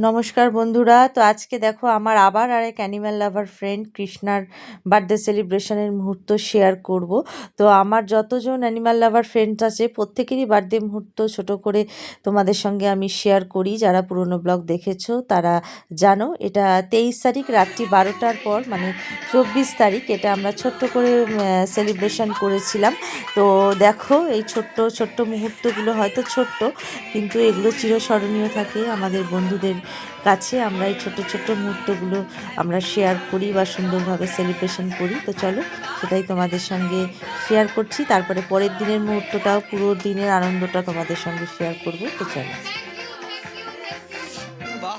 নমস্কার বন্ধুরা, তো আজকে দেখো আমার আবার আরেক অ্যানিম্যাল লাভার ফ্রেন্ড কৃষ্ণার বার্থডে সেলিব্রেশনের মুহূর্ত শেয়ার করব। তো আমার যতজন অ্যানিম্যাল লাভার ফ্রেন্ডস আছে প্রত্যেকেরই বার্থডে মুহূর্ত ছোট করে তোমাদের সঙ্গে আমি শেয়ার করি। যারা পুরনো ব্লগ দেখেছো তারা জানো, এটা 23 তারিখ রাত্রি 12টার পর মানে 24 তারিখ এটা আমরা ছোট্ট করে সেলিব্রেশন করেছিলাম। তো দেখো এই ছোট্ট ছোট্ট মুহূর্তগুলো হয়তো ছোট্ট, কিন্তু এগুলো চিরস্মরণীয় থাকে আমাদের বন্ধুদের কাছে। আমরা এই ছোট ছোট মুহূর্তগুলো আমরা শেয়ার করি বা সুন্দরভাবে সেলিব্রেশন করি। তো চলো সেটাই তোমাদের সঙ্গে শেয়ার করছি, তারপরে পরের দিনের মুহূর্তটাও পুরো দিনের আনন্দটা তোমাদের সঙ্গে শেয়ার করব। তো চলো। বাহ,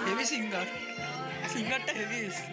হেভি সিঙ্গার, সিঙ্গারটা হেভি এসছে।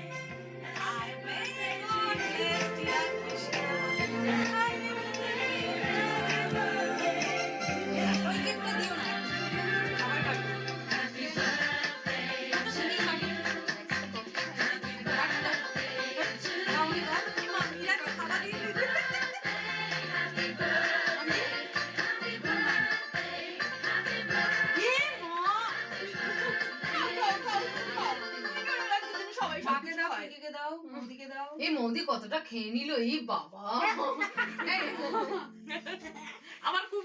এই মৌদি কতটা খেয়ে নিল, এই বাবা আমার খুব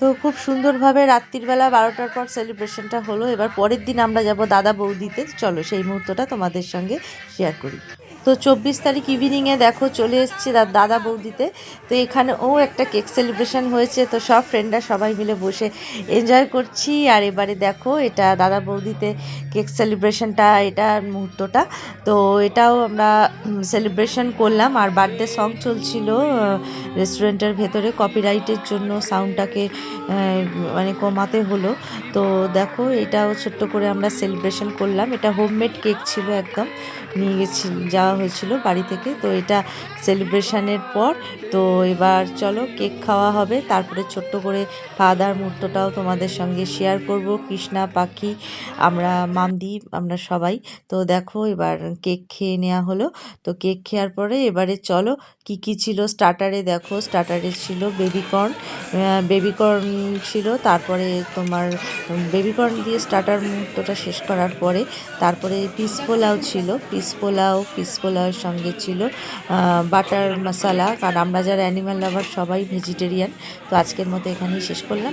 তো খুব সুন্দরভাবে রাত্রিবেলা 12টার পর সেলিব্রেশনটা হলো। এবার পরের দিন আমরা যাব দাদা বৌদিতে। চলো সেই মুহূর্তটা তোমাদের সঙ্গে শেয়ার করি। তো 24 তারিখ ইভিনিংয়ে দেখো চলে এসেছি দাদা বৌদিতে। তো এখানেও একটা কেক সেলিব্রেশন হয়েছে, তো সব ফ্রেন্ডরা সবাই মিলে বসে এনজয় করছি। আর এবারে দেখো এটা দাদা বৌদিতে কেক সেলিব্রেশনটা, এটা মুহূর্তটা। তো এটাও আমরা সেলিব্রেশন করলাম। আর বার্থডে সং চলছিল রেস্টুরেন্টের ভেতরে, কপিরাইটের জন্য সাউন্ডটাকে মানে কমাতে হলো। তো দেখো এটাও ছোট্ট করে আমরা সেলিব্রেশন করলাম। এটা হোমমেড কেক ছিল, একদম নিয়ে যাওয়া হয়েছিল বাড়ি থেকে। তো এটা সেলিব্রেশনের পর তো এবার চলো কেক খাওয়া হবে, তারপরে ছোট্ট করে খাওয়া দাওয়ার মুহূর্তটাও তোমাদের সঙ্গে শেয়ার করব। কৃষ্ণা, পাখি, আমরা মামদি, আমরা সবাই। তো দেখো এবার কেক খেয়ে নেওয়া হলো। তো কেক খাওয়ার পরে এবারে চলো কি ছিল স্টার্টারে। দেখো স্টার্টারে ছিল বেবিকর্ন ছিল, তারপরে তোমার বেবিকর্ন দিয়ে স্টার্টার মুহূর্তটা শেষ করার পরে তারপরে পিস পোলাওয়ের সঙ্গে ছিল বাটার মশালা। কারণ আমরা যারা অ্যানিম্যাল লাভার সবাই ভেজিটেরিয়ান। তো আজকের মতো এখানেই শেষ করলাম।